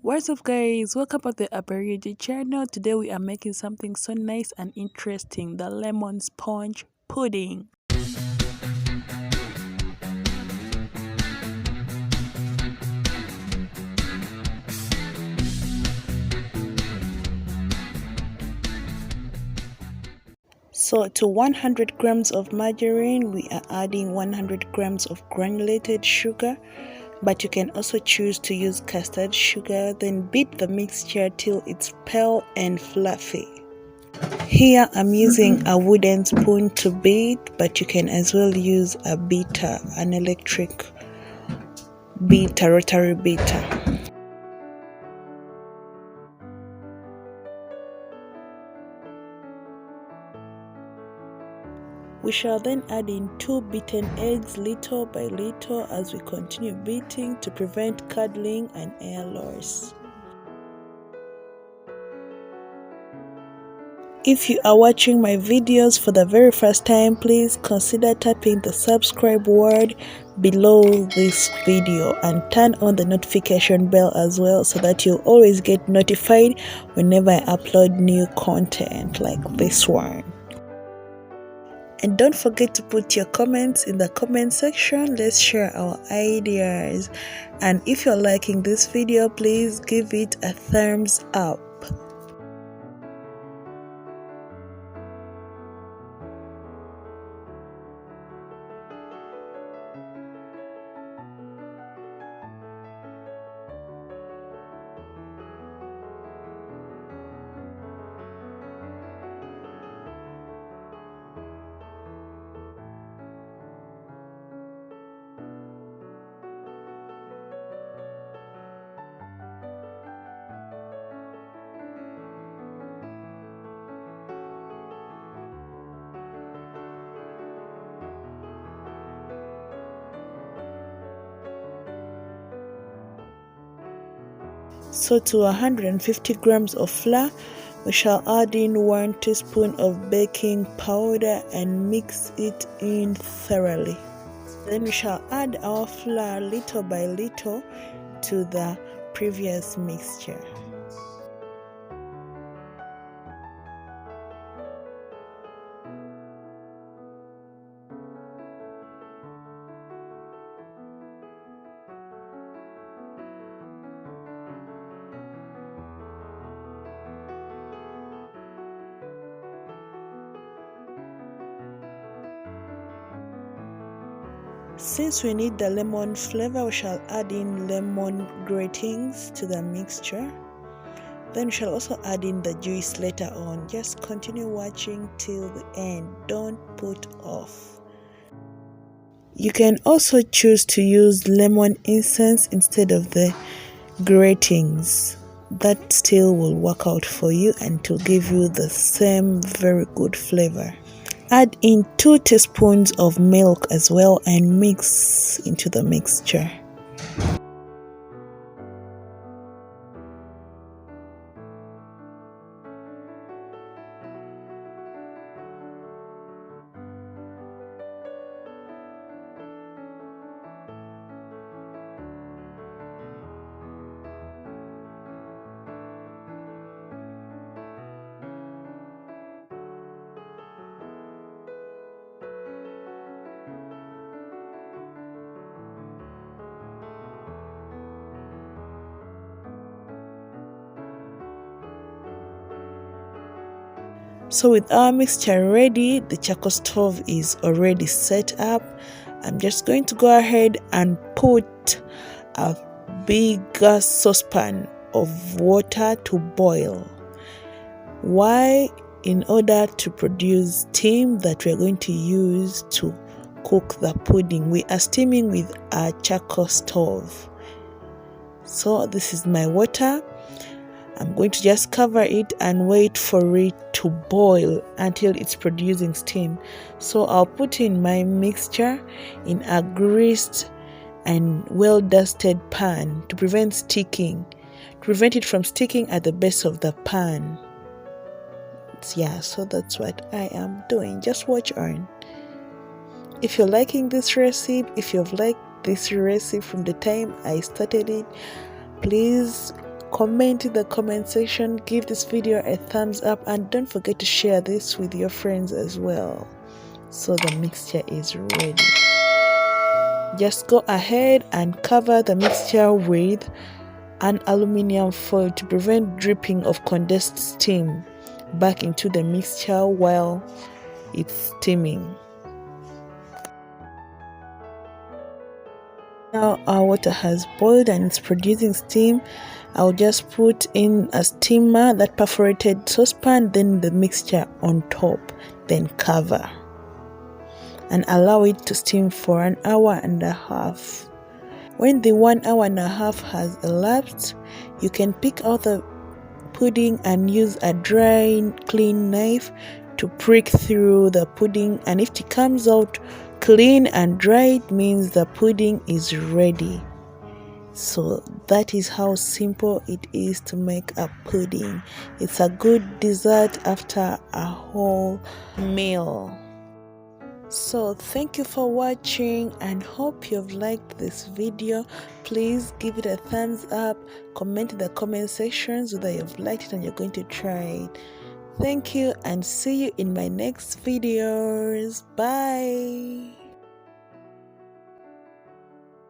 What's up guys, welcome back to the Aberidi channel. Today we are making something so nice and interesting, the lemon sponge pudding. So to 100 grams of margarine we are adding 100 grams of granulated sugar, but you can also choose to use custard sugar. Then beat the mixture till it's pale and fluffy. Here I'm using a wooden spoon to beat, but you can as well use a beater, an electric beater, rotary beater. We shall then add in 2 beaten eggs little by little as we continue beating to prevent curdling and air loss. If you are watching my videos for the very first time, please consider tapping the subscribe word below this video and turn on the notification bell as well so that you'll always get notified whenever I upload new content like this one. And don't forget to put your comments in the comment section. Let's share our ideas. And if you're liking this video, please give it a thumbs up. So to 150 grams of flour, we shall add in 1 teaspoon of baking powder and mix it in thoroughly. Then we shall add our flour little by little to the previous mixture. Since we need the lemon flavor, we shall add in lemon gratings to the mixture. Then we shall also add in the juice later on. Just continue watching till the end. Don't put off. You can also choose to use lemon essence instead of the gratings. That still will work out for you and to give you the same very good flavor. Add in 2 teaspoons of milk as well and mix into the mixture. So with our mixture ready, the charcoal stove is already set up. I'm just going to go ahead and put a bigger saucepan of water to boil. Why? In order to produce steam that we're going to use to cook the pudding. We are steaming with a charcoal stove. So this is my water. I'm going to just cover it and wait for it to boil until it's producing steam. So I'll put in my mixture in a greased and well dusted pan to prevent it from sticking at the base of the pan. Yeah, so that's what I am doing. Just watch on. If you're liking this recipe, if you've liked this recipe from the time I started it, please comment in the comment section, give this video a thumbs up, and don't forget to share this with your friends as well. So the mixture is ready. Just go ahead and cover the mixture with an aluminum foil to prevent dripping of condensed steam back into the mixture while it's steaming. Now our water has boiled and it's producing steam. I'll just put in a steamer, that perforated saucepan, then the mixture on top, then cover and allow it to steam for 1 hour and a half. When the 1 hour and a half has elapsed, you can pick out the pudding and use a dry, clean knife to prick through the pudding, and if it comes out clean and dry, it means the pudding is ready. So that is how simple it is to make a pudding. It's a good dessert after a whole meal. So thank you for watching and hope you've liked this video. Please give it a thumbs up, comment in the comment sections whether you've liked it and you're going to try it. Thank you and see you in my next videos. Bye.